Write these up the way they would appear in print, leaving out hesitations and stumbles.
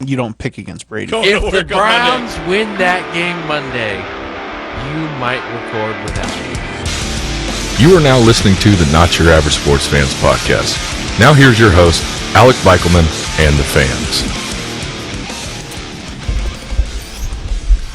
you don't pick against Brady. If the Browns win that game Monday, you might record without me. You are now listening to the Not Your Average Sports Fans podcast. Now here's your host, Alec Beichelman, and the fans.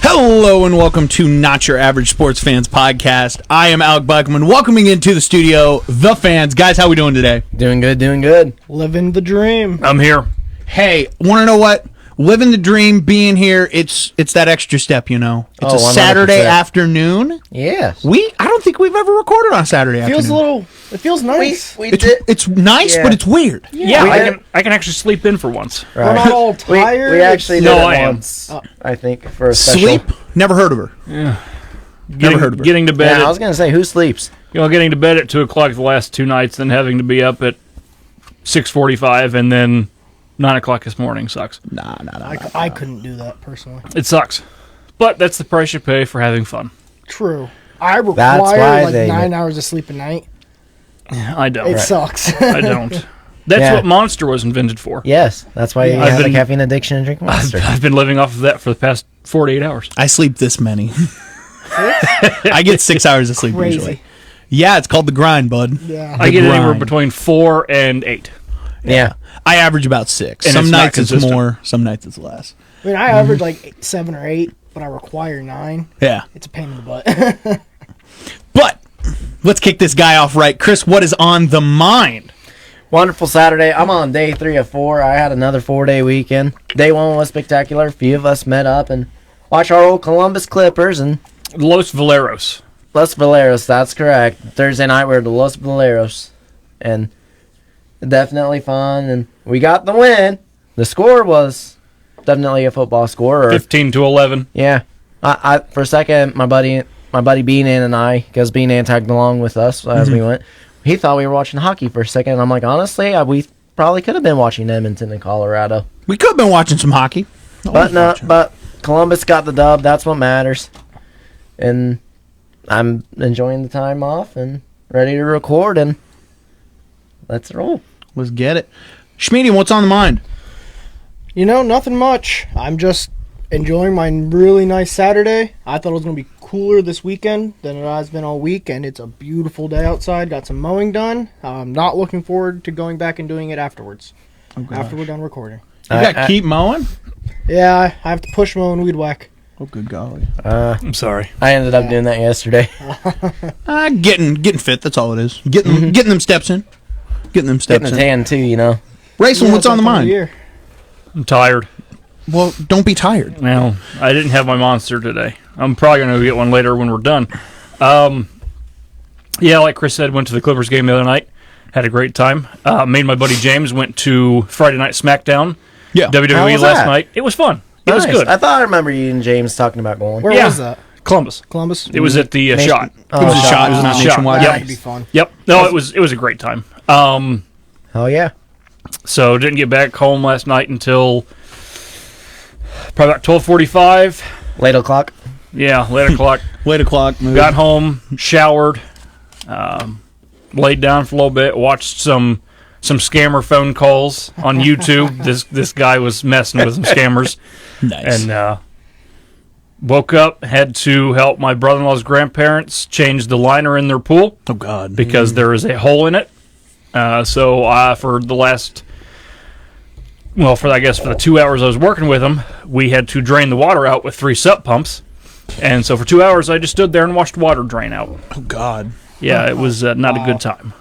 Hello and welcome to Not Your Average Sports Fans podcast. I am Alec Beichelman, welcoming into the studio the fans. Guys, how we doing today? Doing good, doing good. Living the dream. I'm here. Hey, want to know what? Living the dream, being here, it's that extra step, you know. It's a 100%. Saturday afternoon. Yes. I don't think we've ever recorded on a Saturday afternoon. It feels nice. It's nice, Yeah. but it's weird. Yeah, I can actually sleep in for once. Right. We're not all tired. We actually did No, it I am. once, I think, for a special. Sleep? Never heard of her. Never heard of her. Getting to bed. Yeah, I was going to say, who sleeps? Getting to bed at 2 o'clock the last two nights, then having to be up at 6:45, and then 9 o'clock this morning sucks. Nah. I couldn't do that personally. It sucks, but that's the price you pay for having fun. True. I That's why require like they- 9 hours of sleep a night. I don't. It sucks. I don't. That's Yeah. what Monster was invented for. Yes, that's why you I've have a been- caffeine addiction and drink Monster. I've been living off of that for the past 48 hours. I sleep this many. I get 6 hours of sleep Crazy. usually. Yeah, it's called the grind, bud. Yeah. I get anywhere grind. between 4 and 8. Yeah. I average about 6. And Some it's not nights it's consistent. more, some nights it's less. I mean, I average like 7 or 8, but I require 9. Yeah. It's a pain in the butt. But let's kick this guy off right. Chris, what is on the mind? Wonderful Saturday. I'm on day 3 of 4. I had another 4-day weekend. Day 1 was spectacular. A few of us met up and watched our old Columbus Clippers and Los Valeros. Los Valeros. That's correct. Thursday night we were the Los Valeros. And definitely fun. And we got the win. The score was definitely a football score. 15-11. Yeah. I for a second, my buddy Beanan and I, because Beanan tagged along with us as we went, he thought we were watching hockey for a second. And I'm like, honestly, we probably could have been watching Edmonton and Colorado. We could have been watching some hockey. But Columbus got the dub. That's what matters. And I'm enjoying the time off and ready to record. And let's roll. Let's get it. Schmeedy, what's on the mind? Nothing much. I'm just enjoying my really nice Saturday. I thought it was going to be cooler this weekend than it has been all week, and it's a beautiful day outside. Got some mowing done. I'm not looking forward to going back and doing it afterwards. After we're done recording. You got to keep mowing? Yeah, I have to push mow and weed whack. Oh, good golly. I'm sorry. I ended up doing that yesterday. Getting fit, that's all it is. Getting them steps in. Getting them steps Getting a in. tan, too, Racing, Yeah, what's on the that time of mind? year. I'm tired. Well, don't be tired. Well, I didn't have my Monster today. I'm probably going to get one later when we're done. Yeah, like Chris said, went to the Clippers game the other night. Had a great time. Me and my buddy James went to Friday Night SmackDown. Yeah. How WWE was last that? night. It was fun. It was Nice. good. I thought I remember you and James talking about going. Where Yeah. was that? Columbus. Columbus? It was at the Nation- Shot. Oh, It was a shot. It was It was not a shot. nationwide. Yep. That'd be fun. Yep. No, it was a great time. Hell yeah. So didn't get back home last night until probably about 12:45. Late o'clock. Yeah, late o'clock. Late o'clock. Move. Got home, showered, laid down for a little bit, watched some scammer phone calls on YouTube. This guy was messing with some scammers, Nice. and woke up, had to help my brother-in-law's grandparents change the liner in their pool oh, God. because there is a hole in it. So for the last, for the 2 hours I was working with them, we had to drain the water out with 3 sup pumps. And so for 2 hours, I just stood there and watched water drain out. Oh, God. Yeah, it was not a good time.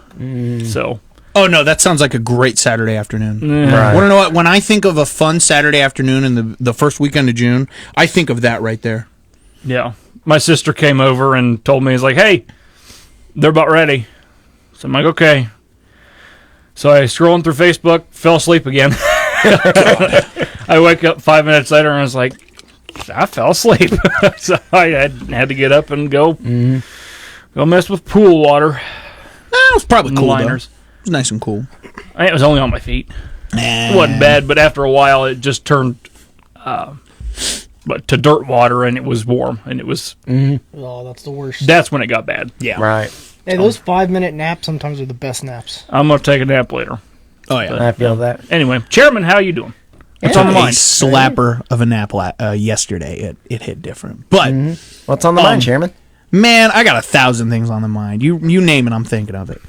So, Oh, no, that sounds like a great Saturday afternoon. Right. Want to know what? When I think of a fun Saturday afternoon in the first weekend of June, I think of that right there. yeah. My sister came over and told me, he's like, hey, they're about ready. So I'm like, okay. So I scrolling through Facebook, fell asleep again. I wake up 5 minutes later and I was like, I fell asleep. So I had to get up and go mess with pool water. It was probably cool, though. Liners. It was nice and cool. I think it was only on my feet. It wasn't bad, but after a while it just turned to dirt water and it was warm and it was Oh, that's the worst. that's when it got bad. Yeah. Right. Hey, those 5-minute naps sometimes are the best naps. I'm gonna take a nap later. Oh, yeah. I feel that. Anyway, Chairman, how you doing? What's on the A mind? slapper of a nap yesterday. It hit different. But What's on the mind, Chairman? man, I got 1,000 things on the mind. You name it, I'm thinking of it.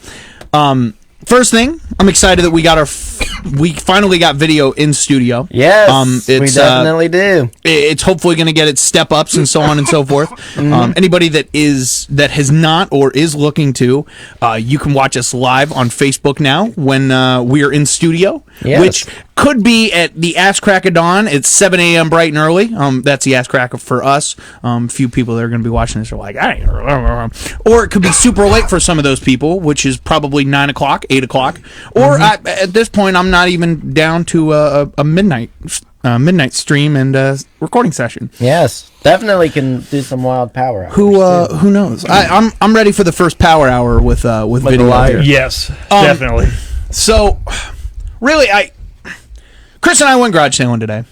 First thing, I'm excited that we got we finally got video in studio. Yes, we it's, definitely do. It's hopefully going to get its step ups and so on and so forth. Anybody that has not or is looking to, you can watch us live on Facebook now when we are in studio, Yes. which could be at the Ass Crack of Dawn. It's 7 a.m. bright and early. That's the Ass Crack for us. A few people that are going to be watching this are like, or it could be super late for some of those people, which is probably 9 o'clock, 8 o'clock. Or at this point, I'm not even down to a midnight stream and recording session. Yes, definitely can do some wild power hours. Who knows? I'm ready for the first power hour with video live. here. Yes, definitely. So, really, Chris and I went garage sailing today,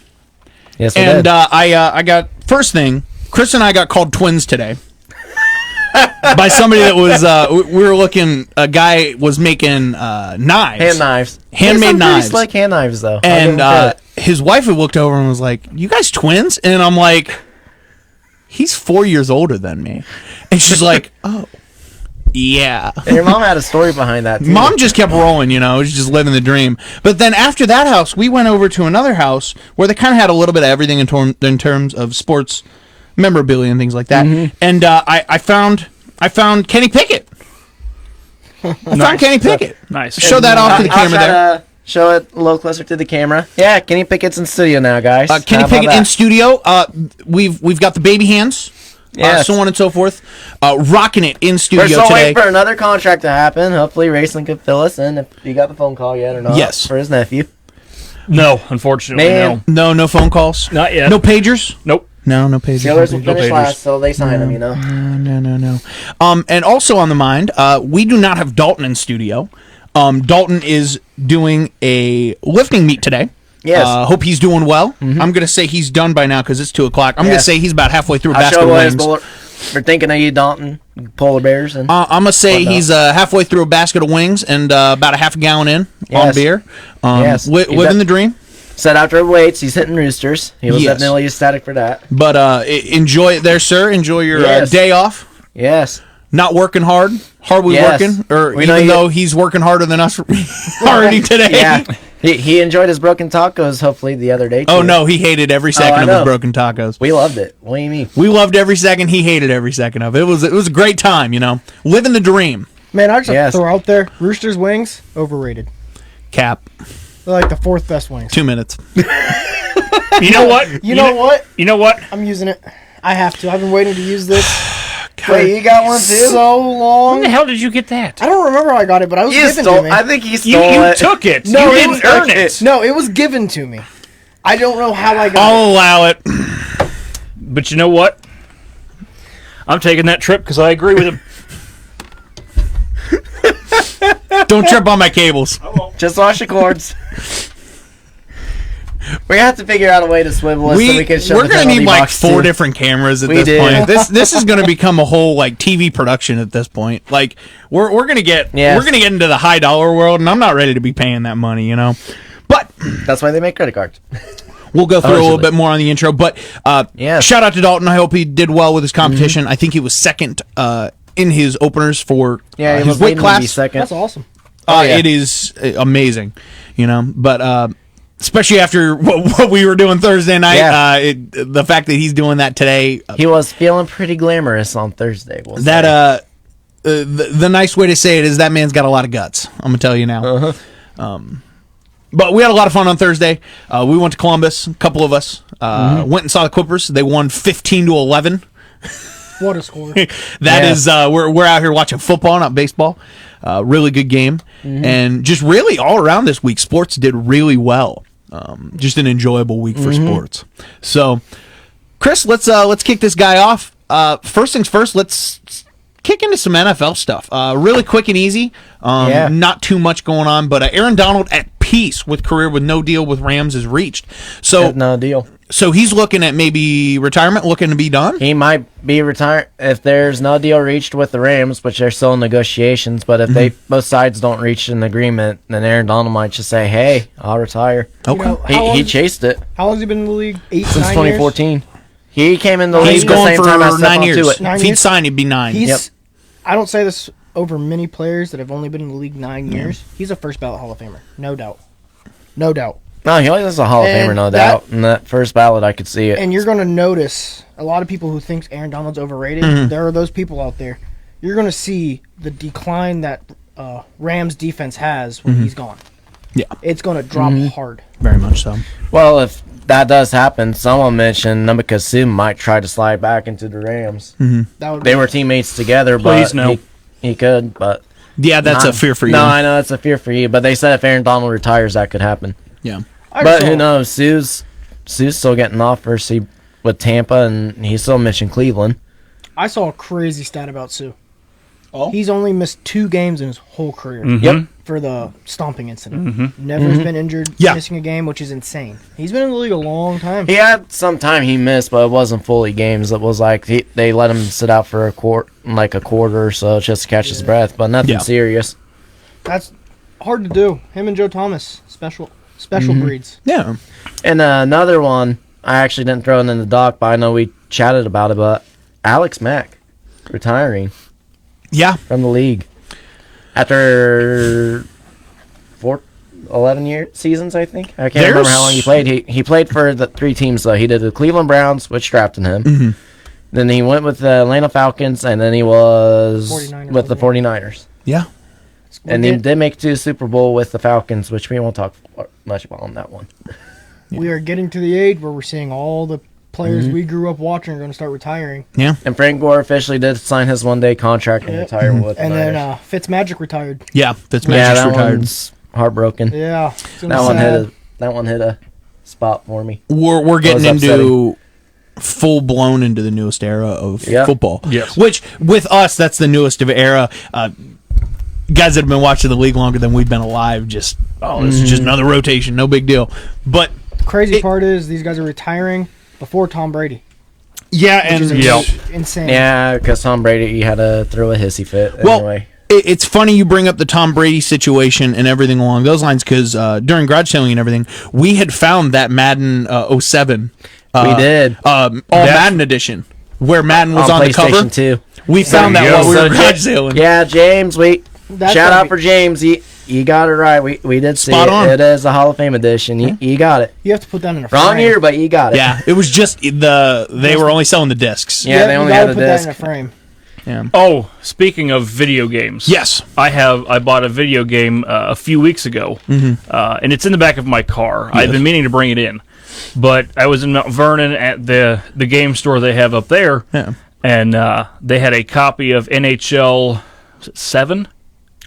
Yes, we and did. I got first thing. Chris and I got called twins today by somebody that was we were looking. A guy was making knives, Hand knives. handmade Some pretty knives, slick hand knives, though. I'll give and him credit. his wife had looked over and was like, "You guys twins?" And I'm like, "He's 4 years older than me," and she's like, "Oh." Yeah. And your mom had a story behind that, too. Mom just kept rolling, she's just living the dream. But then after that house, we went over to another house where they kind of had a little bit of everything in terms of sports memorabilia and things like that. And I found Kenny Pickett. I found Kenny Pickett. Nice. Show that off to the I'll camera try there. to show it a little closer to the camera. Yeah, Kenny Pickett's in studio now, guys. Kenny How about Pickett in that? studio. We've got the baby hands. Yes. So on and so forth. Rocking it in We're studio still today. waiting for another contract to happen. Hopefully, Racing could fill us in if you got the phone call yet or not. Yes. For his nephew. No, unfortunately, Man. No phone calls. Not yet. No pagers. Nope. No pagers. The others will no pagers. finish last, so they sign him, No. And also on the mind, we do not have Dalton in studio. Dalton is doing a lifting meet today. Yes. Hope he's doing well. I'm going to say he's done by now because it's 2 o'clock. I'm going Yeah. to say he's about halfway through a I'll basket show of his wings. bullet for thinking of you, Dalton. Polar bears and I'm going to say whatnot. he's halfway through a basket of wings and about a half a gallon in on Yes. beer. Yes. Living the dream. set after weights. He's hitting roosters. He was Yes. definitely ecstatic for that. But enjoy it there, sir. Enjoy your Yes. day off. Yes. Not working hard. Hardly Yes. working. Or We know even you- though he's working harder than us already today. Yeah. He enjoyed his broken tacos, hopefully, the other day, too. Oh, no. He hated every I second of his know. broken tacos. We loved it. What do you mean? We loved every second. He hated every second of it. It was a great time, Living the dream. Man, I just Yes. throw out there, Roosters wings, overrated. Cap. They're like the 4th best wings. 2 minutes. You know what? You know what? You know what? I'm using it. I have to. I've been waiting to use this Wait, you got one, too? so When long. the hell did you get that? I don't remember how I got it, but I was You given to stole. me. I think he You, stole you it. took it. No, you it didn't was- earn it. No, it was given to me. I don't know how I got it. I'll allow it. But you know what? I'm taking that trip because I agree with him. Don't trip on my cables. Just wash the cords. We have to figure out a way to swivel it so we can show We're the gonna penalty need like box, 4 too. different cameras at We this do. point. This is gonna become a whole like TV production at this point. Like we're gonna get Yes. we're gonna get into the high dollar world, and I'm not ready to be paying that money, But That's why they make credit cards. we'll go through a little Allegedly. bit more on the intro. But Yes. shout out to Dalton. I hope he did well with his competition. I think he was second in his openers for Yeah, he his was weight waiting to be class. second. That's awesome. Oh, yeah. It is amazing, But especially after what we were doing Thursday night, Yeah. the fact that he's doing that today, He was feeling pretty glamorous on Thursday. We'll say. that the nice way to say it is that man's got a lot of guts. I'm gonna tell you now. But we had a lot of fun on Thursday. We went to Columbus. A couple of us went and saw the Clippers. They won 15-11. What a score. That Yeah. is, we're out here watching football, not baseball. Really good game, and just really all around this week, sports did really well. Just an enjoyable week for sports. So, Chris, let's kick this guy off. First things first, let's kick into some NFL stuff. Really quick and easy. Yeah. Not too much going on, but Aaron Donald at peace with career with no deal with Rams is reached. So no deal. So he's looking at maybe retirement, looking to be done. He might be retired if there's no deal reached with the Rams, which they're still in negotiations. But if they both sides don't reach an agreement, then Aaron Donald might just say, "Hey, I'll retire." Okay. You know, how He long- chased it How long has he been in the league? since 9 years? 2014. He came in the league He's the going same for time I stepped 9 onto years. it. 9 If he'd years? sign, it'd be 9. He's. Yep. I don't say this over many players that have only been in the league 9 years. He's a first ballot Hall of Famer, no doubt. No doubt. No, he always is a Hall of And Famer, no that- doubt. In that first ballot, I could see it. And you're going to notice a lot of people who think Aaron Donald's overrated. There are those people out there. You're going to see the decline that Rams defense has when he's gone. Yeah, It's going to drop hard. very much so. Well, if that does happen, someone mentioned Nabakasu might try to slide back into the Rams. That would They were teammates together, Please but no. he could. But Yeah, that's a fear for you. No, I know it's a fear for you. But they said if Aaron Donald retires, that could happen. Yeah. But who knows? Sue's still getting offers with Tampa, and he's still mentioned Cleveland. I saw a crazy stat about Sue. Oh? He's only missed 2 games in his whole career Yep. for the stomping incident. Never has been injured, Yeah. missing a game, which is insane. He's been in the league a long time. He had some time he missed, but it wasn't fully games. It was like they let him sit out for a quarter or so just to catch his breath, but nothing Yeah. serious. That's hard to do. Him and Joe Thomas, special breeds. Yeah. And another one, I actually didn't throw it in the doc, but I know we chatted about it, but Alex Mack retiring Yeah. from the league after 11 seasons, I think. I can't remember how long he played. He played for the 3 teams, though. He did the Cleveland Browns, which drafted him. Then he went with the Atlanta Falcons, and then he was 49ers, with the wasn't 49ers. Yeah. And he did make it to the Super Bowl with the Falcons, which we won't talk much about on that one. We are getting to the age where we're seeing all the players we grew up watching are going to start retiring. Yeah. And Frank Gore officially did sign his one-day contract and retire with the And Niners. then Fitzmagic retired. Yeah. That's Yeah, Magic's that retired. one's heartbroken. Yeah. it's gonna That be one sad. hit a spot for me. We're getting was into full blown into the newest era of Yeah. football. Yes. Which with us, that's the newest of era. Guys that have been watching the league longer than we've been alive, just this is just another rotation, no big deal. But The crazy part is these guys are retiring before Tom Brady. yeah, Which is and insane. Yeah, because Tom Brady, he had to throw a hissy fit well, anyway. it's funny you bring up the Tom Brady situation and everything along those lines because during garage selling and everything, we had found that Madden 07. We did. All Madden edition where Madden was on the cover. PlayStation 2. We found There that you while go. we were So, garage selling. Yeah, James, That's shout gotta out be- for James. You got it right. We did see Spot it. on. It is a Hall of Fame edition. You got it. You have to put that in a Wrong frame. year, but you got it. Yeah, it was just they were only selling the discs. Yeah, they you only gotta had a put that disc. in a frame. Yeah. Oh, speaking of video games. Yes. I bought a video game a few weeks ago, and it's in the back of my car. I've been meaning to bring it in, but I was in Mount Vernon at the game store they have up there, Yeah. and they had a copy of NHL 7,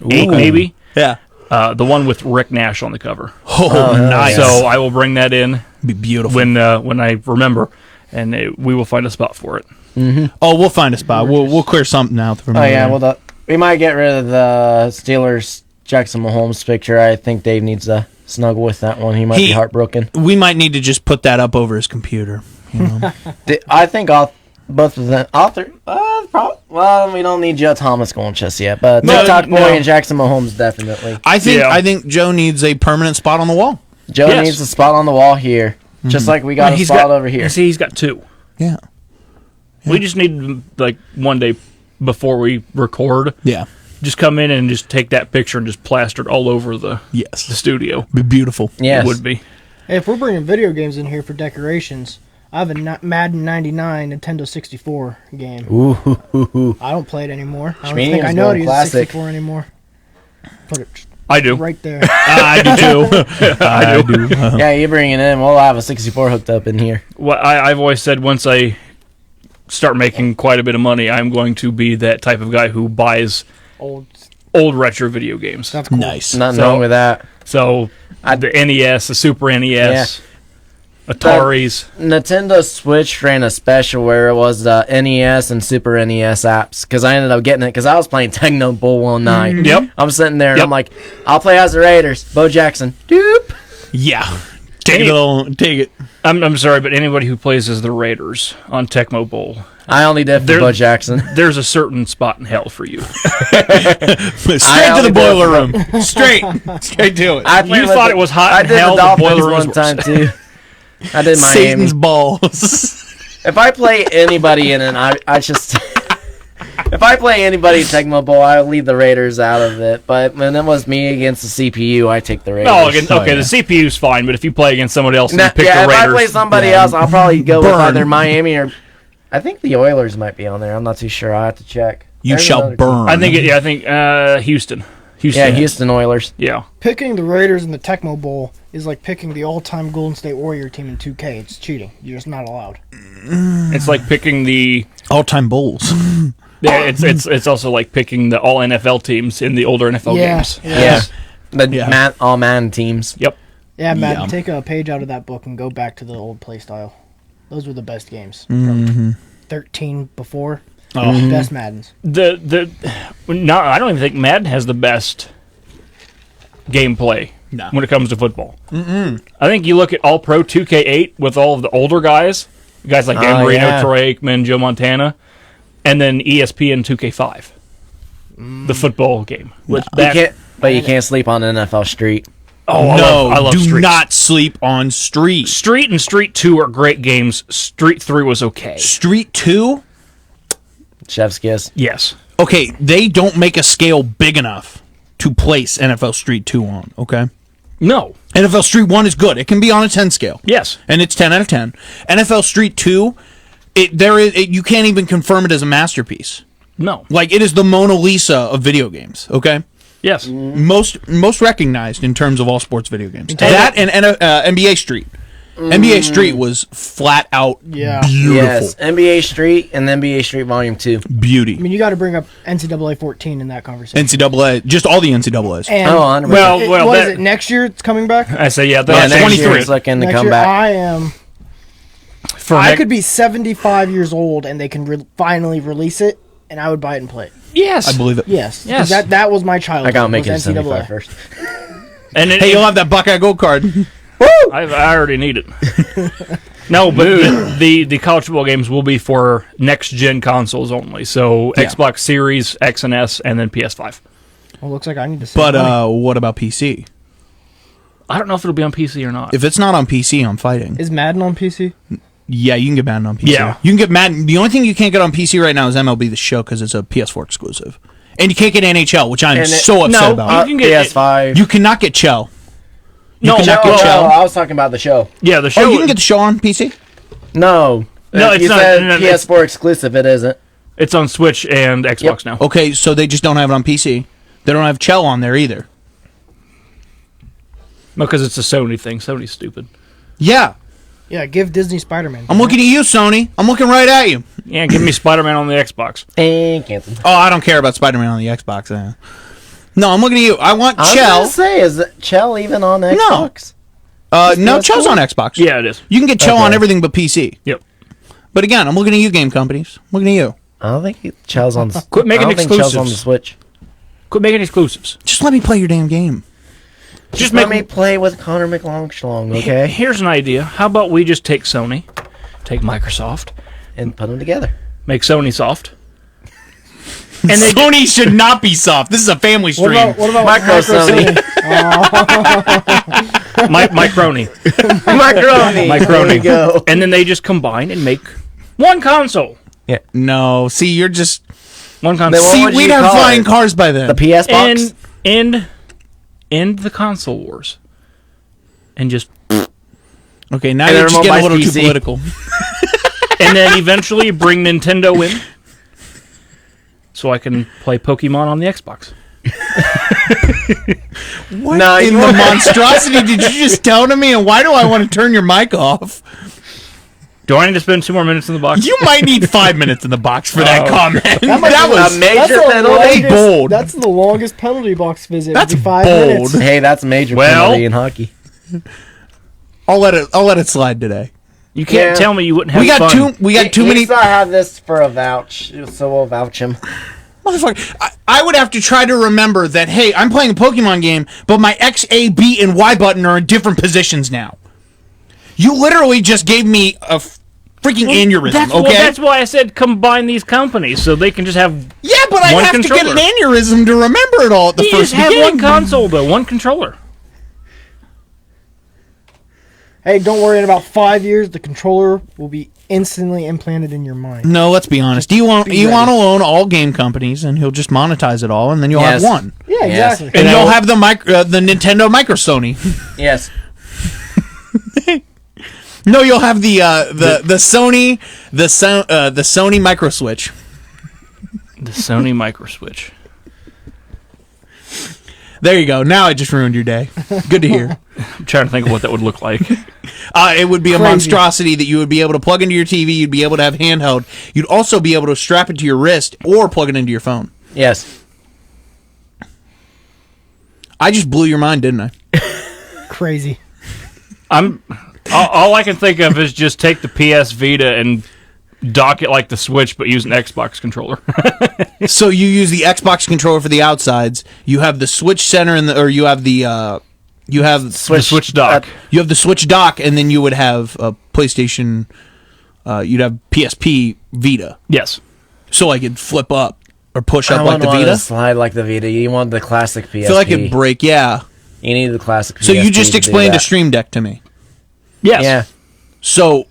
8 Ooh. maybe, Yeah. the one with Rick Nash on the cover. Oh, nice. So I will bring that in be beautiful. when I remember, and we will find a spot for it. Oh, we'll find a spot. We'll clear something out from Oh, yeah. there. Well, we might get rid of the Steelers Jackson Mahomes picture. I think Dave needs to snuggle with that one. He might be heartbroken. We might need to just put that up over his computer. You know? I think both of them. Well, we don't need Joe Thomas going just yet, but No, TikTok Boy no. and Jackson Mahomes definitely. I Yeah. think Joe needs a permanent spot on the wall. Joe Yes. needs a spot on the wall here, just like we got a He's spot got- over here. See, he's got 2. Yeah. We just need, like, one day before we record, Yeah. just come in and just take that picture and just plaster it all over the Yes. studio. Be beautiful. Yes. It would be. Hey, if we're bringing video games in here for decorations, I have a Madden 99 Nintendo 64 game. Ooh. I don't play it anymore. I don't Schmeening's think I know how to going use classic. 64 anymore. Put it I do. right there. I do too. I do. Yeah, you bring it in. We'll have a 64 hooked up in here. Well, I've always said once I start making quite a bit of money, I'm going to be that type of guy who buys Old. old retro video games. That's cool. Nice. Nothing So- wrong with that. So the NES, the Super NES, Ataris. Nintendo Switch ran a special where it was the NES and Super NES apps because I ended up getting it because I was playing Techno Bull 19. Yep. I'm sitting there and Yep. I'm like, I'll play as the Raiders. Bo Jackson. Doop. Yeah. Take it. I'm sorry, but anybody who plays as the Raiders on Tecmo Bowl, I only did for Bud Jackson. there's a certain spot in hell for you. Straight to the boiler room. Straight to it. You thought it was hot I in did hell. the The Dolphins boiler room one was time worse. too. I did Miami. Satan's balls. If I play anybody in it, I just. If I play anybody in Tecmo Bowl, I leave the Raiders out of it. But when it was me against the CPU, I take the Raiders. No, okay, the CPU's fine, but if you play against somebody else and you pick yeah, the if Raiders, I play somebody else, I'll probably go with Burn. either Miami or. I think the Oilers might be on there. I'm not too sure. I have to check. You There's shall another burn. I think Houston. Yeah, Houston Oilers. Yeah. Picking the Raiders in the Tecmo Bowl is like picking the all-time Golden State Warrior team in 2K. It's cheating. You're just not allowed. It's like picking the. All-time Bulls. Yeah, it's also like picking the all NFL teams in the older NFL games. Yeah. All man teams. Yep. Yeah, Matt, Yeah. take a page out of that book and go back to the old play style. Those were the best games. From 13 before. Best Maddens. I don't even think Madden has the best gameplay when it comes to football. I think you look at All Pro 2K8 with all of the older guys like Dan Marino, Troy Aikman, Joe Montana, and then ESPN 2K5, the football game. You can't sleep on NFL Street. Oh, I love do Street. not sleep on Street. Street and Street 2 are great games. Street 3 was okay. Street 2? Chef's kiss. Yes. Okay, they don't make a scale big enough to place NFL Street 2 on, okay? No. NFL Street 1 is good. It can be on a 10 scale. Yes. And it's 10 out of 10. NFL Street 2, you can't even confirm it as a masterpiece. No. Like, it is the Mona Lisa of video games, okay? Yes. Most recognized in terms of all sports video games. That and NBA Street. NBA Street was flat out beautiful. Yes, NBA Street and NBA Street Volume 2. Beauty. I mean, you got to bring up NCAA 14 in that conversation. NCAA, just all the NCAAs. And well, is it next year? It's coming back. I say Yeah, that's next 23. year it's looking to Next come year, back. I could be 75 years old and they can finally release it, and I would buy it and play it. Yes. I believe it. Yes. Yes. That was my childhood. I gotta make it was to 75 NCAA. first. And Hey, you'll have that Buckeye Gold card. I already need it. No, but the college football games will be for next gen consoles only. So Yeah. Xbox Series, X and S, and then PS5. Well, looks like I need to save But money. what about PC? I don't know if it'll be on PC or not. If it's not on PC, I'm fighting. Is Madden on PC? Yeah, you can get Madden on PC. Yeah. You can get Madden. The only thing you can't get on PC right now is MLB The Show because it's a PS4 exclusive. And you can't get NHL, which I'm so upset about. You can get PS5. You cannot get Chell. No, cannot No, get Chell. I was talking about the show. yeah, the show. Oh, you can get the show on PC? No. No, If it's you not- said no, PS4 exclusive. It isn't. It's on Switch and Xbox now. Okay, so they just don't have it on PC. They don't have Chell on there either. No, because it's a Sony thing. Sony's stupid. Yeah. Yeah, give Disney Spider-Man. I'm looking at you, Sony. I'm looking right at you. Yeah, give me Spider-Man on the Xbox. And cancel. Oh, I don't care about Spider-Man on the Xbox. No, I'm looking at you. I want I was Chell. gonna say, is Chell even on Xbox? No, PS4? Chell's on Xbox. Yeah, it is. You can get Chell on Okay. everything but PC. Yep. But again, I'm looking at you, game companies. I'm looking at you. I don't think Chell's on. Quit making I don't think Chell's on the exclusives. Switch. Quit making exclusives. Just let me play your damn game. Just Let make me play with Connor McLongschlong, okay? Here's an idea. How about we just take Sony, take Microsoft, And put them together. make Sony soft, And Sony should not be soft. This is a family What stream. about Micro Sony. Microni, Macaroni. There we Microni, go. and then they just combine and make one console. No, see, you're just... One Then console. what See, would we'd you have call flying it? cars by then. The PS box? And end the console wars. And just Okay, now And you're then just getting a remote little too PC. political. and then eventually bring Nintendo in, so I can play Pokemon on the Xbox. What No, in you the won't. monstrosity did you just tell to me? And why do I want to turn your mic off? Do I need to spend 2 more minutes in the box? You might need 5 minutes in the box for that comment. That was a major the penalty. longest- bold. That's the longest penalty box visit. That's It'd be 5 bold. minutes. Hey, that's a major Well- penalty in hockey. I'll let it slide today. You can't Yeah. tell me you wouldn't have We got fun. too many. I have this for a vouch, so we'll vouch him. Motherfucker, I would have to try to remember that, hey, I'm playing a Pokemon game, but my X, A, B, and Y button are in different positions now. You literally just gave me a freaking aneurysm, That's, okay? well, that's why I said combine these companies so they can just have. Yeah, but I one have to get controller. an aneurysm to remember it all at the You first just have beginning. one console though, one controller. Hey, don't worry. In about 5 years, the controller will be instantly implanted in your mind. No, let's be honest. Elon ready. will own all game companies, and he'll just monetize it all, and then you'll Yes. have one. Yeah, Yes. exactly. And you'll have the Nintendo Micro Sony. Yes. No, you'll have the Sony the Sony Micro Switch. The Sony Micro Switch. There you go. Now I just ruined your day. Good to hear. I'm trying to think of what that would look like. It would be a Crazy. monstrosity that you would be able to plug into your TV. You'd be able to have handheld. You'd also be able to strap it to your wrist or plug it into your phone. Yes. I just blew your mind, didn't I? Crazy. All I can think of is just take the PS Vita and dock it like the Switch, but use an Xbox controller. So you use the Xbox controller for the outsides. You have the Switch center or you have the Switch dock. You have the Switch dock, and then you would have a PlayStation. You'd have PSP Vita, Yes. so like it'd flip up or push up I like the wouldn't want Vita. to slide like the Vita. You want the classic PSP. I feel like it'd break. Yeah. You need the classic PSP. So you just to do explained a that. Stream Deck to me. Yes. Yeah. So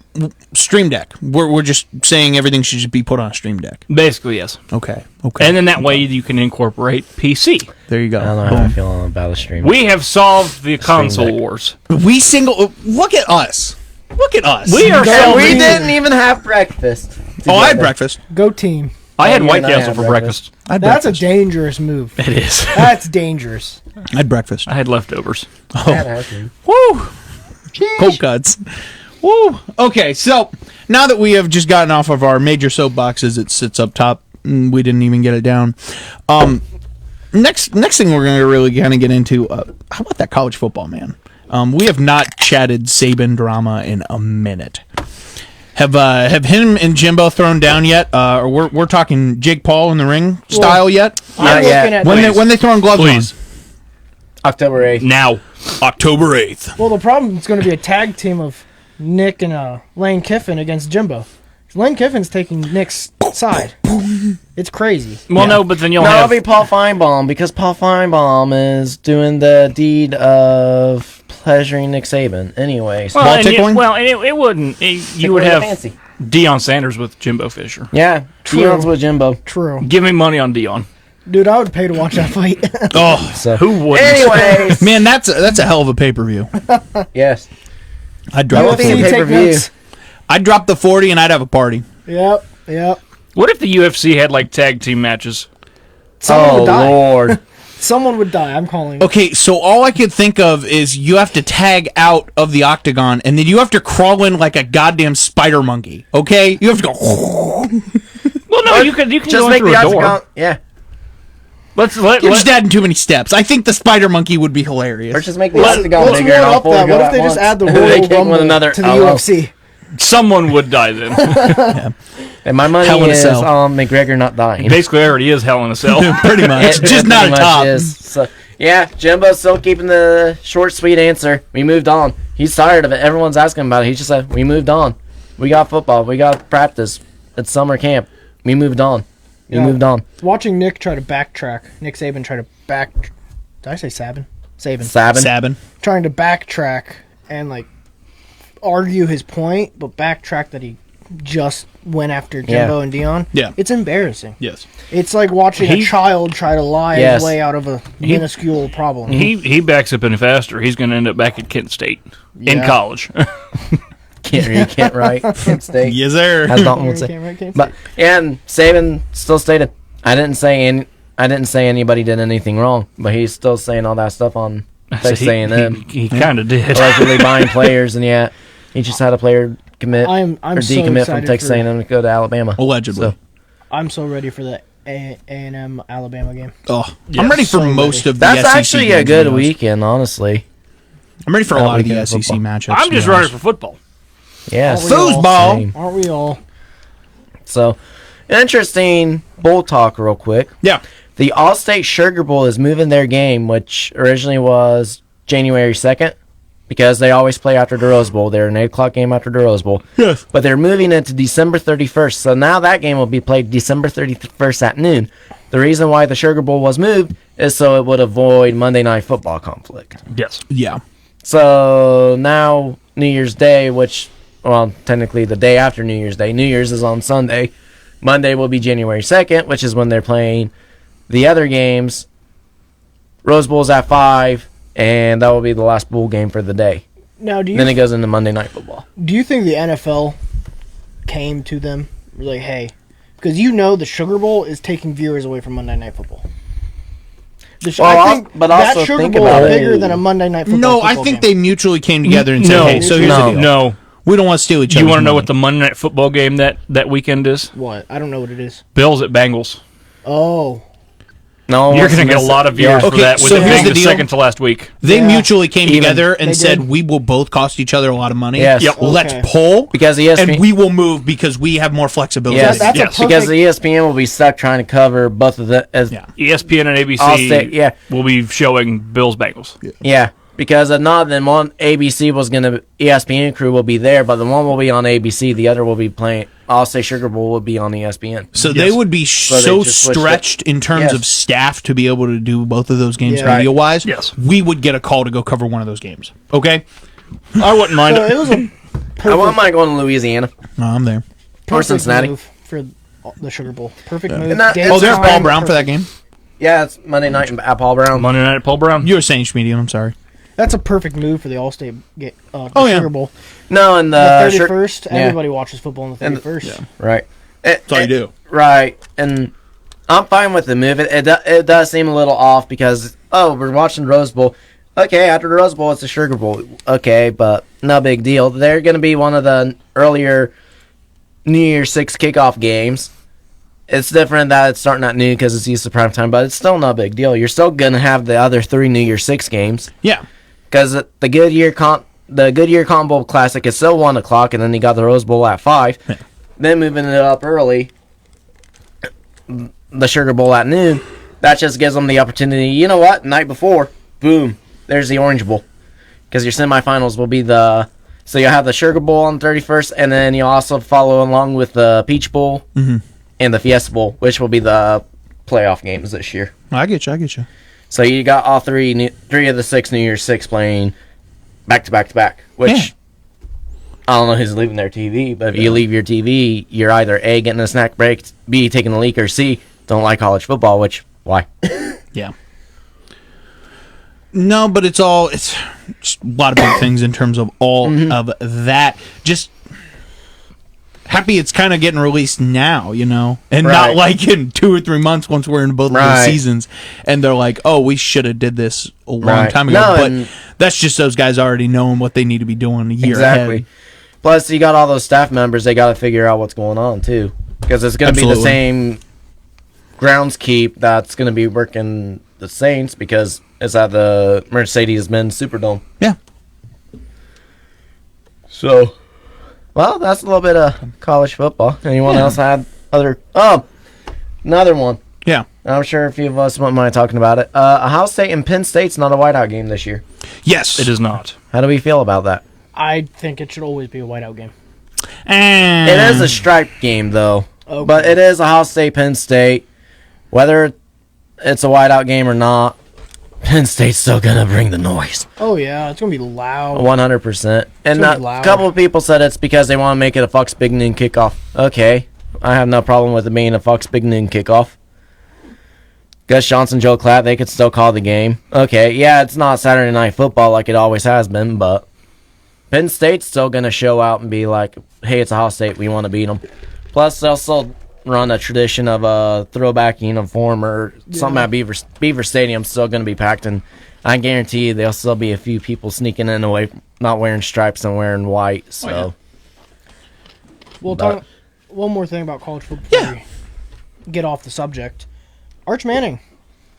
Stream Deck. We're just saying everything should just be put on a Stream Deck. Basically, yes. Okay. And then that way you can incorporate PC. There you go. I don't know how I feel about a stream. We have solved the console Deck. wars. We single. Look at us. Look at us. We are And solving. we didn't even have breakfast. Oh, I had together. breakfast. Go team. I had you White and I Castle had for breakfast. I had That's a breakfast. dangerous move. It is. That's dangerous. I had breakfast. I had leftovers. Yeah, Woo! Cold cuts. Woo! Okay, so now that we have just gotten off of our major soapboxes, it sits up top. We didn't even get it down. Next thing we're going to really kind of get into, how about that college football, man? We have not chatted Saban drama in a minute. Have him and Jimbo thrown down yet? Or we're talking Jake Paul in the ring style yet? I'm Not looking yet. at When they throwing gloves Please. October 8th. Now. October 8th. Well, the problem is going to be a tag team of Nick and Lane Kiffin against Jimbo. Lane Kiffin's taking Nick's side. It's crazy. Well, no, but then you'll No, have... it'll be Paul Feinbaum because Paul Feinbaum is doing the deed of pleasuring Nick Saban. Anyways. Well, Ball and tickling? it wouldn't. You would have Deion Sanders with Jimbo Fisher. Yeah, True. Deion's with Jimbo. True. Give me money on Deion. Dude, I would pay to watch that fight. Oh, So Who wouldn't? anyways, man, that's a hell of a pay-per-view. yes. I'd drop will the be a 40. Take pay-per-view. notes. I'd drop the 40 and I'd have a party. Yep. Yep. What if the UFC had like tag team matches? Someone would die. Lord. Someone would die. I'm calling it. Okay, so all I could think of is you have to tag out of the octagon, and then you have to crawl in like a goddamn spider monkey. Okay, you have to go. Well, no, you can Just go in make through the a door. octagon. Yeah. You're just adding too many steps. I think the spider monkey would be hilarious. Or just make the Let's octagon bigger and warm all up four that. go What if at they just once. add the They Royal kick one Rumble another to the out. UFC? Someone would die then. And my money Hell in a is Cell. on McGregor not dying. Basically, already is Hell in a Cell. Pretty much, It just not a pretty much top. is. So, yeah, Jimbo's still keeping the short, sweet answer. We moved on. He's tired of it. Everyone's asking about it. He just said, we moved on. We got football. We got practice. It's summer camp. We moved on. We Yeah. moved on. Watching Nick try to backtrack. Nick Saban try to back. Did I say Saban? Saban. Sabin. Sabin. Trying to backtrack and like argue his point, but backtrack that he just went after Jimbo and Dion. Yeah. It's embarrassing. Yes. It's like watching a child try to lie Yes. his way out of a minuscule problem. he backs up any faster. He's going to end up back at Kent State in Yeah. college. Can't write. Kent State. Yes, sir. As Dalton You would say. can't write, can't But say. and Saban still stated, I didn't say anybody did anything wrong, but he's still saying all that stuff on Texas A&M, he kind of did. allegedly buying players, and yeah, he just had a player commit I'm or so decommit from excited Texas for- A&M to go to Alabama. Allegedly. So, I'm so ready for the A&M Alabama game. Oh, I'm ready for So most ready. of the that's SEC actually games, a good to be honest. weekend, honestly. I'm ready for a That lot of the weekend SEC football. matchups. I'm to be just ready honest. for football. Yeah, Aren't we all? Foosball. same. Aren't we all? So, interesting bowl talk real quick. Yeah. The All-State Sugar Bowl is moving their game, which originally was January 2nd, because they always play after the Rose Bowl. They're an 8 o'clock game after the Rose Bowl. Yes. But they're moving it to December 31st. So now that game will be played December 31st at noon. The reason why the Sugar Bowl was moved is so it would avoid Monday Night Football conflict. Yes. Yeah. So now New Year's Day, which, well, technically the day after New Year's Day. New Year's is on Sunday. Monday will be January 2nd, which is when they're playing the other games. Rose Bowl's at 5, and that will be the last bowl game for the day. Now, Then it goes into Monday Night Football. do you think the NFL came to them like, hey, because you know the Sugar Bowl is taking viewers away from Monday Night Football. I think but that also Sugar think Bowl about is it. bigger than a Monday Night Football. No, I football think game. they mutually came together and said, No, hey, so here's the deal. no. We don't want to steal each other's You want to know money. what the Monday Night Football game that weekend is? What? I don't know what it is. Bills at Bengals. Oh. No, You're going to get a lot of viewers for Okay, that, with so it here's being the the deal. second to last week. They Yeah. mutually came Even- together and they said, did. we will both cost each other a lot of money. Yes. Yep. Let's Okay. pull, Because ESPN and we will move because we have more flexibility. Yes. That's Yes. a because perfect. the ESPN will be stuck trying to cover both of the. Yeah. ESPN and ABC I'll say- yeah. will be showing Bills Bengals. Yeah, because if not, then one ABC was going to. ESPN crew will be there, but the one will be on ABC, the other will be playing. I'll say Sugar Bowl will be on ESPN. So they would be they so just switched it. stretched in terms Yes. of staff to be able to do both of those games Yeah. Right. radio-wise. Yes. We would get a call to go cover one of those games. Okay? I wouldn't mind So it. it was a I perfect, wouldn't mind going to Louisiana. No, I'm there. perfect Cincinnati. move for the Sugar Bowl. Perfect move. And that- Game Oh, there's time, Paul Brown for perfect. that game? Yeah, it's Monday night at Paul Brown. Monday Night at Paul Brown. You were saying Schmedian, I'm sorry. That's a perfect move for the All-State Oh, yeah. Sugar Bowl. No, and The the 31st, yeah. everybody watches football on the And 31st. right. That's all you do. Right, and I'm fine with the move. It does seem a little off because we're watching the Rose Bowl. Okay, after the Rose Bowl, it's the Sugar Bowl. Okay, but no big deal. They're going to be one of the earlier New Year's 6 kickoff games. It's different that it's starting at noon because it's Easter prime time, but it's still no big deal. You're still going to have the other 3 New Year's 6 games Yeah. because the Goodyear Cotton Bowl Classic is still 1 o'clock, and then you got the Rose Bowl at 5. Then moving it up early, the Sugar Bowl at noon, that just gives them the opportunity. You know what? Night before, boom, there's the Orange Bowl. Because your semifinals will be so you'll have the Sugar Bowl on the 31st, and then you'll also follow along with the Peach Bowl and the Fiesta Bowl, which will be the playoff games this year. I get you. So you got all three of the 6 New Year's 6 playing back to back to back, which Yeah. I don't know who's leaving their TV, but if you leave your TV, you're either A, getting a snack break, B, taking a leak, or C, don't like college football, which, why? Yeah. No, but it's just a lot of big things in terms of all of that. Just happy it's kind of getting released now, and not Right. like in 2 or 3 months once we're in both of those Right. seasons, and they're like, "Oh, we should have did this a long Right. time ago." No, but and- that's just those guys already knowing what they need to be doing a year Exactly. ahead. Plus, you got all those staff members, they got to figure out what's going on, too. Because it's going to be the Absolutely. same groundskeep that's going to be working the Saints because it's at the Mercedes-Benz Superdome. Yeah. So, well, that's a little bit of college football. Anyone else had another one. Yeah. I'm sure a few of us wouldn't mind talking about it. Ohio State and Penn State's not a whiteout game this year. Yes. It is not. How do we feel about that? I think it should always be a whiteout game. And It is a striped game, though. Okay. But it is Ohio State, Penn State. Whether it's a whiteout game or not, Penn State's still going to bring the noise. Oh, yeah. It's going to be loud. 100%. And gonna a be loud. couple of people said it's because they want to make it a Fox Big Noon kickoff. Okay. I have no problem with it being a Fox Big Noon kickoff. Gus Johnson, Joe Klatt, they could still call the game. Okay, yeah, it's not Saturday Night Football like it always has been, but Penn State's still going to show out and be like, hey, it's Ohio State, we want to beat them. Plus, they'll still run a tradition of a throwback uniform or something at Beaver Stadium's still going to be packed, and I guarantee you there'll still be a few people sneaking in away, not wearing stripes and wearing white, so. We'll But- talk one more thing about college football before we get off the subject. Arch Manning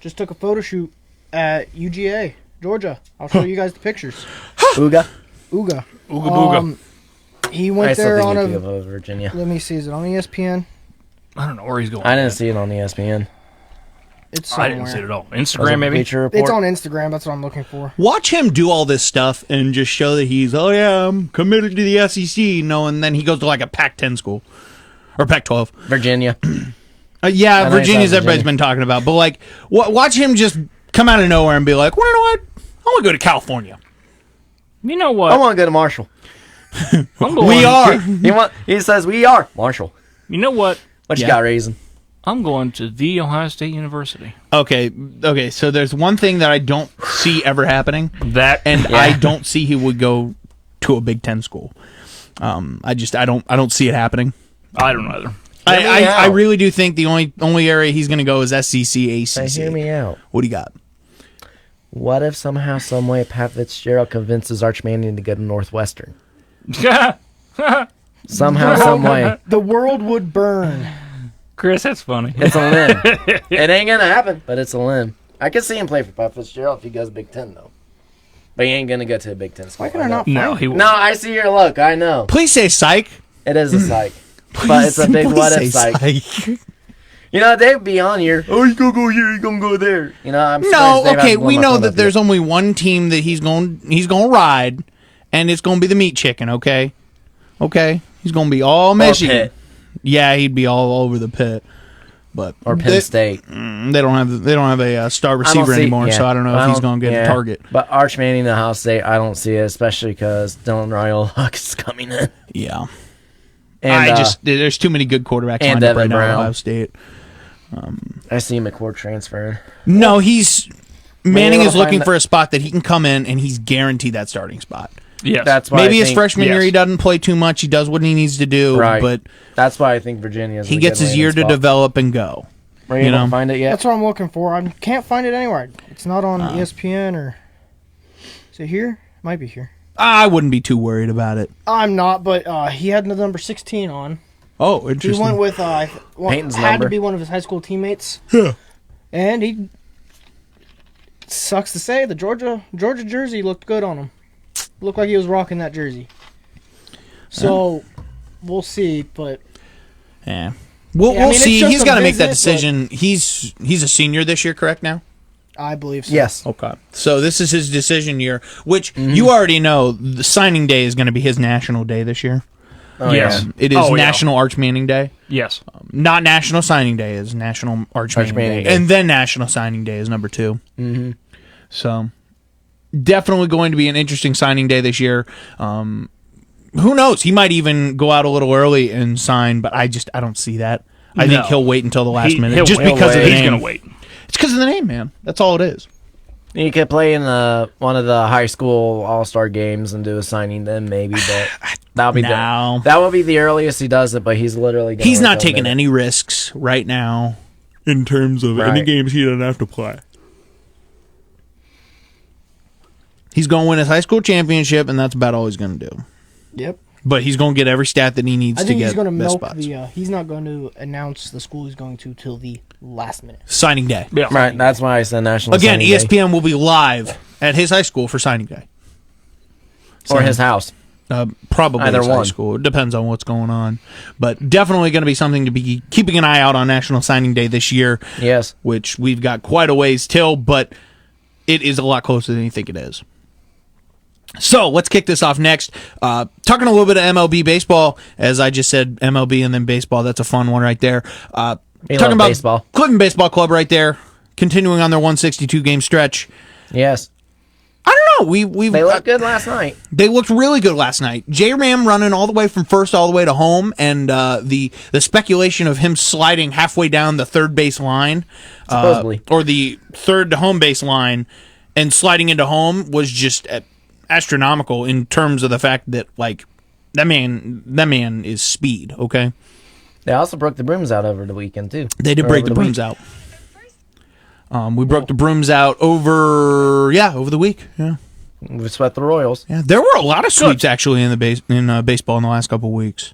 just took a photo shoot at UGA, Georgia. I'll show you guys the pictures. Ooga? Ooga. Ooga booga. He I went still there think on you a... give over Virginia. Let me see. Is it on ESPN? I don't know where he's going. I didn't see it on ESPN. It's I somewhere. didn't see it at all. Instagram, maybe? Feature report. It's on Instagram. That's what I'm looking for. Watch him do all this stuff and just show that he's, I'm committed to the SEC. No, and then he goes to like a Pac-10 school or Pac-12. Virginia. Yeah, I know Virginia's it's not everybody's Virginia. been talking about. But like, watch him just come out of nowhere and be like, well, you know what? I want to go to California. You know what? I want to go to Marshall. I'm going, We are. He says we are Marshall. You know what? What you Yeah. got, Raisin? I'm going to the Ohio State University. Okay. So there's one thing that I don't see ever happening, and Yeah. I don't see he would go to a Big Ten school. I don't see it happening. I don't know either. I really do think the only area he's going to go is SEC, ACC. Say, hear me out. What do you got? What if somehow, some way, Pat Fitzgerald convinces Arch Manning to go to Northwestern? Somehow, some way. The world would burn. Chris, that's funny. It's a limb. It ain't gonna happen, but it's a limb. I could see him play for Pat Fitzgerald if he goes Big Ten, though. But he ain't gonna go to a Big Ten school. Why can I not No, find he it? won't. No, I see your look. I know. Please say psych. It is a psych. But it's a big Please what say if psych. psych. You know, they'd be on here. Oh, you gonna go here, you gonna go there. You know, I'm No, surprised they've okay, had one we more know fun that up there's here. only one team that he's going to ride, and it's going to be the meat chicken, okay? Okay? He's going to be all Michigan. Pitt. Yeah, he'd be all over the pit. But Or Penn State. they don't have a star I don't receiver see- anymore, yeah. so I don't know if he's going to get a target. But Arch Manning, Ohio State, I don't see it, especially because Dylan Raiola is coming in. Yeah. And There's too many good quarterbacks and lined up right Devin now at Brown. Ohio State. I see McCord transferring. No, Manning able is to looking find for a spot that he can come in and he's guaranteed that starting spot. Yes. That's why Maybe I his think, freshman year yes. he doesn't play too much. He does what he needs to do, Right. but That's why I think Virginia is he a gets good his year to landing spot. develop and go. Were you you able know. to find it yet? That's what I'm looking for. I can't find it anywhere. It's not on ESPN or... Is it here? Might be here. I wouldn't be too worried about it. I'm not, but he had the number 16 on. Oh, He interesting. went with Peyton's had number. to be one of his high school teammates, Yeah. and he sucks to say the Georgia jersey looked good on him. Looked like he was rocking that jersey. So we'll see, but Yeah. We'll I mean, it's see. just He's a got to make that visit, but- decision. He's a senior this year, correct now? I believe so. Yes. Okay. So this is his decision year, which you already know the signing day is going to be his national day this year. Oh, Yes. yeah. It is Oh, yeah. National Arch Manning Day. Yes. Not National Signing Day is National Arch Manning Manning Day. Day. And then National Signing Day is number 2. Mm-hmm. So definitely going to be an interesting signing day this year. Who knows? He might even go out a little early and sign, but I don't see that. I think No. he'll wait until the last minute He'll just wait. because of the He's name. going to wait. It's because of the name, man. That's all it is. He could play in one of the high school all-star games and do a signing then maybe, but that'll be No. that will be the earliest he does it, but he's literally gonna He's wait not till taking minute. any risks right now in terms of any Right. games he doesn't have to play. He's going to win his high school championship, and that's about all he's going to do. Yep. But he's going to get every stat that he needs I to think get he's going to best milk spots. the. He's not going to announce the school he's going to till the last minute. Signing day. Yeah. Right, that's why I said national Again, signing day. ESPN will be live at his high school for signing day. or his house. Probably Either his high one. school. It depends on what's going on. But definitely going to be something to be keeping an eye out on National Signing Day this year, Yes. which we've got quite a ways till, but it is a lot closer than you think it is. So let's kick this off next. Talking a little bit of MLB baseball. As I just said, MLB and then baseball. That's a fun one right there. We Talking love about baseball. Cleveland Baseball Club right there, continuing on their 162 game stretch. Yes. I don't know. We They looked good last night. They looked really good last night. J-Ram running all the way from first all the way to home, and the speculation of him sliding halfway down the third base line, Supposedly. or the third to home base line, and sliding into home was just astronomical in terms of the fact that like that man is speed. Okay, They also broke the brooms out over the weekend too. they did Or break over the brooms week. out. We broke the brooms out over the week. Yeah. We swept the Royals. Yeah, there were a lot of sweeps actually in the baseball in the last couple of weeks.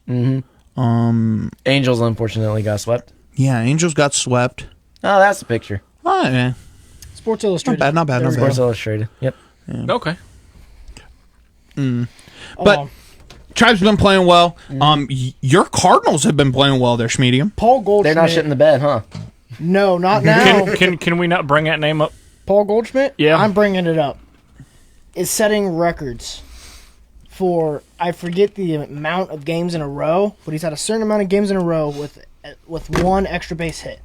Angels unfortunately got swept. Yeah, Angels got swept. Oh, that's the picture. Oh, yeah. Sports Illustrated. Not bad, not There we bad. Sports go. Illustrated. Yep. Okay. But Tribe's been playing well. Your Cardinals have been playing well there, Schmedium. Paul Goldschmidt. They're not shitting the bed, huh? No, not now. Can we not bring that name up? Paul Goldschmidt? Yeah. I'm bringing it up. Is setting records for, I forget the amount of games in a row, but he's had a certain amount of games in a row with one extra base hit.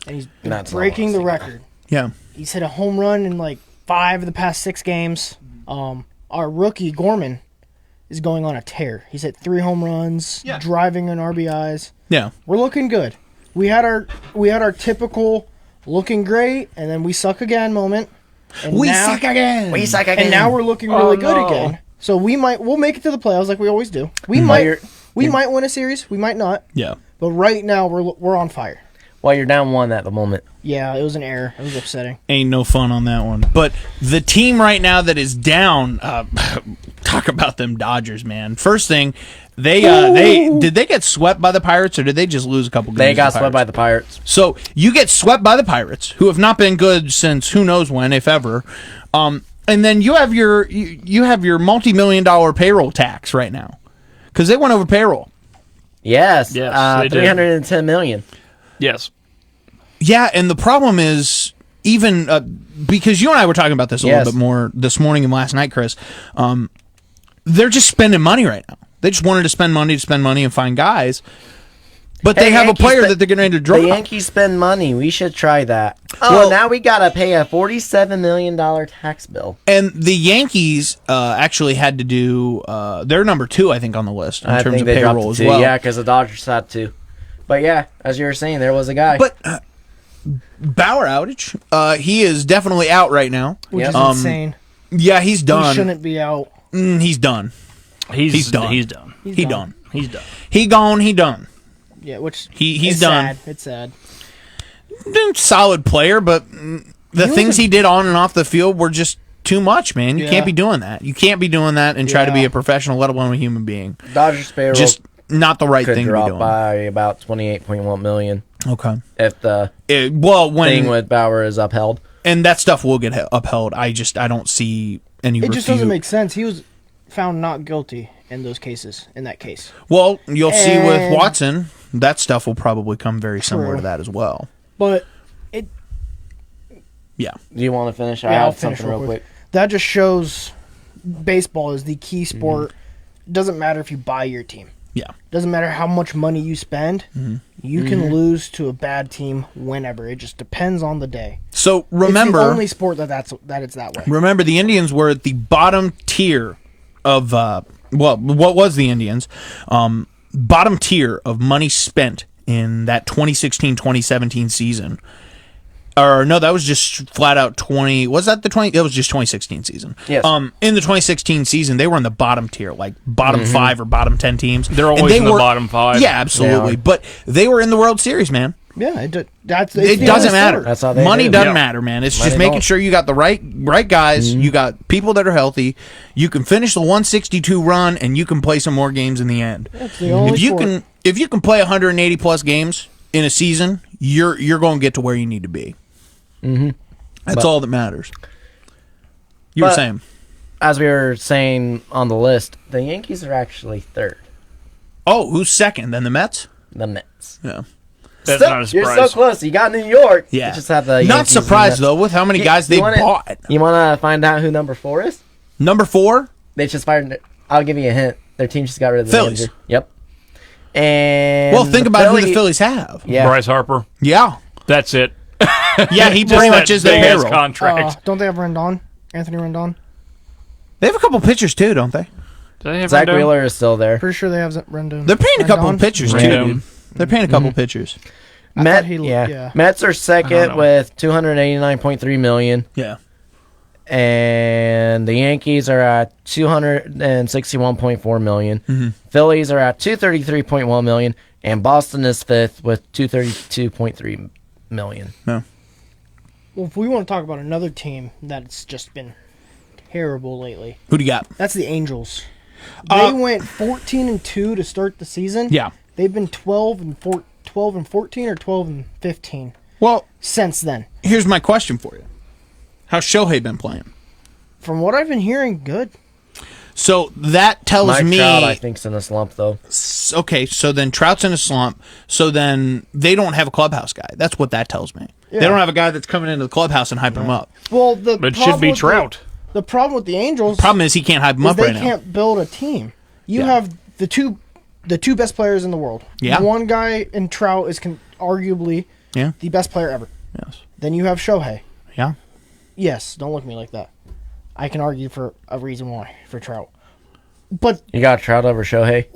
And he's been breaking the record. Yeah. He's hit a home run in like 5 of the past 6 games. Our rookie, Gorman, is going on a tear. He's hit 3 home runs, driving in RBIs. Yeah. We're looking good. We had our typical looking great, and then we suck again moment. And We suck again. And now we're looking really good again. So we'll make it to the playoffs like we always do. We might win a series, we might not. Yeah. But right now we're on fire. Well, you're down 1 at the moment. Yeah, it was an error. It was upsetting. Ain't no fun on that one. But the team right now that is down, talk about them Dodgers, man. First thing, they did they get swept by the Pirates, or did they just lose a couple games? They got swept by the Pirates. So you get swept by the Pirates, who have not been good since who knows when, if ever. And then you have your multi-million-dollar payroll tax right now, because they went over payroll. Yes. Yes, they did. $310 million. Yes. Yeah, and the problem is, even because you and I were talking about this a little bit more this morning and last night, Chris, they're just spending money right now. They just wanted to spend money and find guys. But they have a player that they're going to drop. The Yankees spend money. We should try that. Well, now we got to pay a $47 million tax bill. And the Yankees actually had to do, they're number 2, I think, on the list in terms of payroll as well. Yeah, because the Dodgers had to. But yeah, as you were saying, there was a guy. But Bauer outage, he is definitely out right now. Which is insane. Yeah, he's done. He shouldn't be out. He's done. He's done. He's done. He done. He gone. He done. Yeah, which he's done. Sad. It's sad. Solid player, but the things he did on and off the field were just too much, man. You can't be doing that. You can't be doing that and try to be a professional, let alone a human being. Dodgers payroll just not the right could thing to be drop doing. by about $28.1 million. Okay. If the thing with Bauer is upheld, and that stuff will get upheld. I don't see any. It just doesn't make sense. He was found not guilty in those cases. In that case. Well, you'll see with Watson, that stuff will probably come very similar to that as well. But yeah. Do you want to finish? I I'll have finish something real quick. That just shows baseball is the key sport. Doesn't matter if you buy your team. Yeah. Doesn't matter how much money you spend. You can lose to a bad team whenever. It just depends on the day. So remember, it's the only sport that it's that way. Remember, the Indians were at the bottom tier of what was the Indians? Bottom tier of money spent in that 2016-2017 season. Or no, that was just flat out 20. Was that the 20? It was just 2016 season. Yes. In the 2016 season, they were in the bottom tier, like bottom 5 or bottom 10 teams. They're always in the bottom 5. Yeah, absolutely. But they were in the World Series, man. Yeah, It doesn't matter. That's how they Money do. doesn't matter, man. It's just making sure you got the right guys. You got people that are healthy. You can finish the 162 run, and you can play some more games in the end. That's the only sport. If you can play 180 plus games in a season, you're going to get to where you need to be. That's all that matters. You were saying, as we were saying on the list, the Yankees are actually third. oh, who's second? Then the Mets. The Mets. Yeah. That's So- not a you're surprise. so close. You got New York. Yeah. You just have the Not Yankees and surprised the- though with how many guys they bought. You want to find out who number 4 is? Number 4. They just fired. I'll give you a hint. Their team just got rid of the Phillies. manager. Yep. And Well, think about who the Phillies have. Yeah. Bryce Harper. Yeah. That's it. Yeah, he pretty much is their big-ass payroll. contract. Don't they have Rendon? Anthony Rendon? They have a couple pitchers too, don't they? Do they have Zach Rendon? Wheeler is still there. Pretty sure they have Rendon. They're paying a couple of pitchers too. Rendon. Dude. They're paying a couple pitchers. Yeah. Mets are I second don't know. with $289.3 million, Yeah. and the Yankees are at $261.4 million. Phillies are at $233.1 million, and Boston is fifth with $232.3 million. No. Well, if we want to talk about another team that's just been terrible lately, Who do you got? that's the Angels. They went 14-2 to start the season. Yeah. They've been 12 and 14 or 12 and 15 Well, since then. here's my question for you. How's Shohei been playing? From what I've been hearing, good. So that tells Mike me. Trout, I think, is in a slump, though. Okay, so then Trout's in a slump. So then they don't have a clubhouse guy. That's what that tells me. Yeah. They don't have a guy that's coming into the clubhouse and hyping him up. Well, But it should be Trout. The problem with the Angels Problem is he can't hype him is up they right now. can't build a team. You Yeah. have the two best players in the world. Yeah. One guy in Trout is arguably Yeah. the best player ever. Yes. Then you have Shohei. Yeah. Yes, don't look at me like that. I can argue for a reason why for Trout. But You got Trout over Shohei?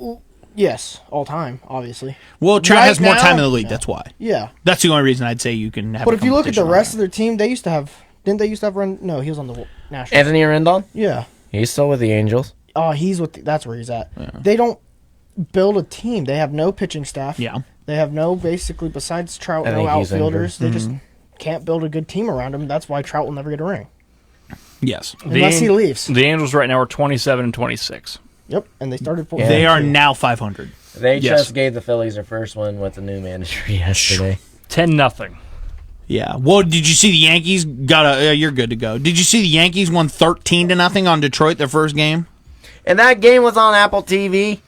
yes, all time, obviously. Well, Trout Right has more now- time in the league. That's why. Yeah. That's the only reason I'd say you can have. But a if you look at the competition rest on of their team, they used to have. Didn't they used to have run? No, he was on the Nationals. Anthony Rendon? Yeah. He's still with the Angels. Oh, that's where he's at. They don't build a team. They have no pitching staff. Yeah. They have no, basically, besides Trout, I no think he's outfielders. They Mm-hmm. just can't build a good team around him. That's why Trout will never get a ring. Yes. Unless he leaves. The Angels right now are 27 and 26. Yep, and they started 4 Yeah. They are now 500. They Yes. just gave the Phillies their first win with the new manager yesterday. 10-0. Yeah. Well, did you see the Yankees got a? You're good to go. Did you see the Yankees won 13-0 on Detroit their first game? And that game was on Apple TV?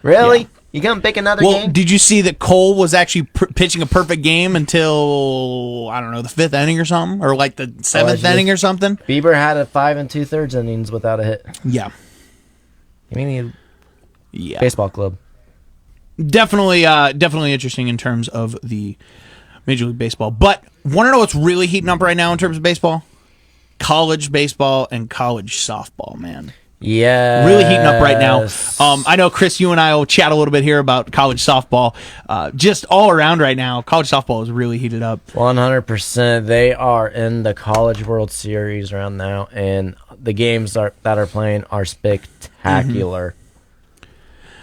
Really? Yeah. You gonna pick another Well, game? did you see that Cole was actually pitching a perfect game until I don't know the 5th inning or something, or like the 7th Allegedly. inning or something? Bieber had a 5 2/3 innings without a hit. Yeah. You mean the Yeah. baseball club? Definitely interesting in terms of the Major League Baseball. But want to know what's really heating up right now in terms of baseball? College baseball and college softball, man. Yeah. Really heating up right now. I know, Chris, you and I will chat a little bit here about college softball. Just all around right now, college softball is really heated up. 100%. They are in the College World Series around now, and the games that are playing are spectacular.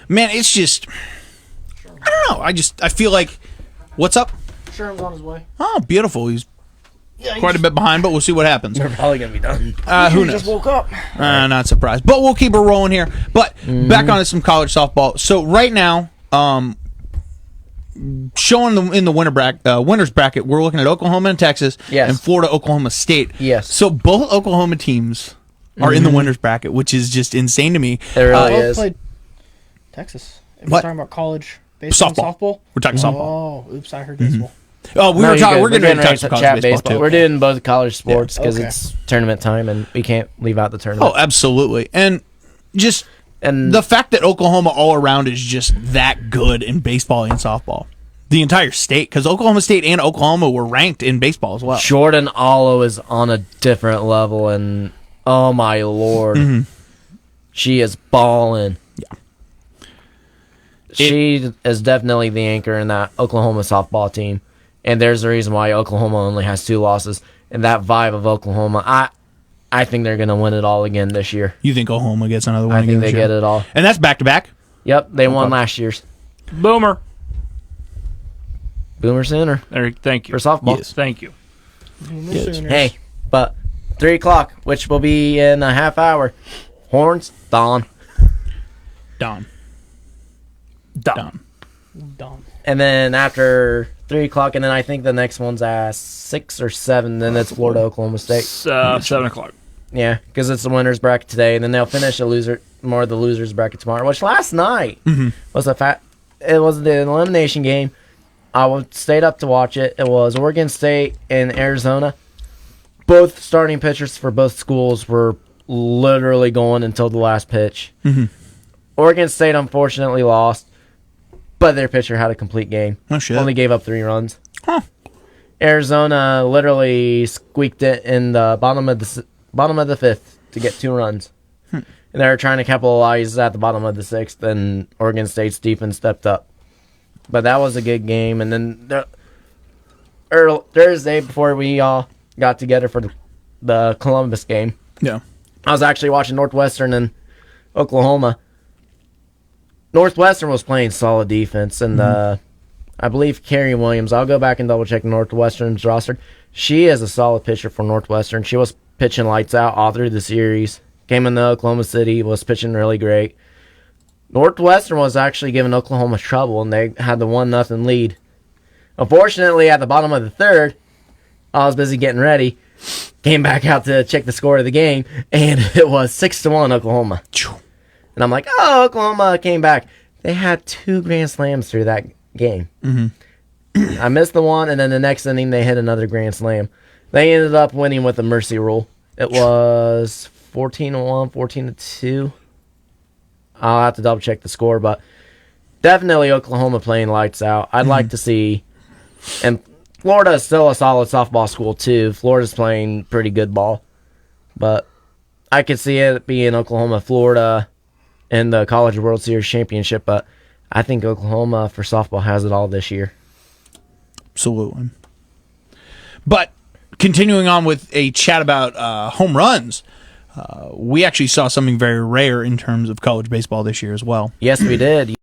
Man, it's just, I don't know. I feel like, what's up? Sherman's on his way. Oh, beautiful. He's Yeah, quite a bit behind, but we'll see what happens. They're probably gonna be done. Who He knows? just woke up. Not surprised. But we'll keep it rolling here. But back on to some college softball. So right now, showing in the winners bracket, we're looking at Oklahoma and Texas, Yes. and Florida, Oklahoma State. Yes. So both Oklahoma teams are in the winners bracket, which is just insane to me. It really Both is. played Texas. If What? we're talking about college baseball, and softball. We're talking softball. Oh, oops! I heard baseball. Oh, No, you're good. we're going to talk some college baseball too. We're doing both college sports because Okay. it's tournament time, and we can't leave out the tournament. Oh, absolutely. And just and the fact that Oklahoma all around is just that good in baseball and softball. The entire state, because Oklahoma State and Oklahoma were ranked in baseball as well. Jordan Allo is on a different level, and oh my lord, she is balling. Yeah. She is definitely the anchor in that Oklahoma softball team, and there's a reason why Oklahoma only has 2 losses. And that vibe of Oklahoma, I think they're gonna win it all again this year. You think Oklahoma gets another one? I again think this they year? get it all. And that's back to back. Yep, they won last year's Boomer. Boomer Center There, thank you. for softball. Yes. Thank you. Hey, but 3 o'clock, which will be in a half hour. Horns, dawn. Don. Done. Dumb. And then after 3 o'clock, and then I think the next one's at 6 or 7, then it's Florida, Oklahoma State. 7 o'clock. Yeah, because it's the winner's bracket today, and then they'll finish the losers bracket tomorrow, which last night was it was the elimination game. Stayed up to watch it. It was Oregon State and Arizona. Both starting pitchers for both schools were literally going until the last pitch. Oregon State unfortunately lost, but their pitcher had a complete game. Oh, shit. Only gave up 3 runs. Huh. Arizona literally squeaked it in the bottom of the 5th to get 2 runs. And they were trying to capitalize at the bottom of the 6th, and Oregon State's defense stepped up. But that was a good game. And then Thursday, before we all got together for the Columbus game, Yeah. I was actually watching Northwestern and Oklahoma. Northwestern was playing solid defense, and I believe Carrie Williams, I'll go back and double check Northwestern's roster. She is a solid pitcher for Northwestern. She was pitching lights out all through the series. Came into Oklahoma City, was pitching really great. Northwestern was actually giving Oklahoma trouble, and they had the 1-0 lead. Unfortunately, at the bottom of the 3rd, I was busy getting ready. Came back out to check the score of the game, and it was 6-1 Oklahoma. And I'm like, oh, Oklahoma came back. They had 2 grand slams through that game. Mm-hmm. I missed the one, and then the next inning they hit another grand slam. They ended up winning with the mercy rule. It was 14-1, 14-2. I'll have to double check the score, but definitely Oklahoma playing lights out. I'd like to see, and Florida is still a solid softball school too. Florida's playing pretty good ball, but I could see it being Oklahoma, Florida, in the College World Series championship. But I think Oklahoma for softball has it all this year. Absolutely. But continuing on with a chat about home runs, we actually saw something very rare in terms of college baseball this year as well. Yes, we did.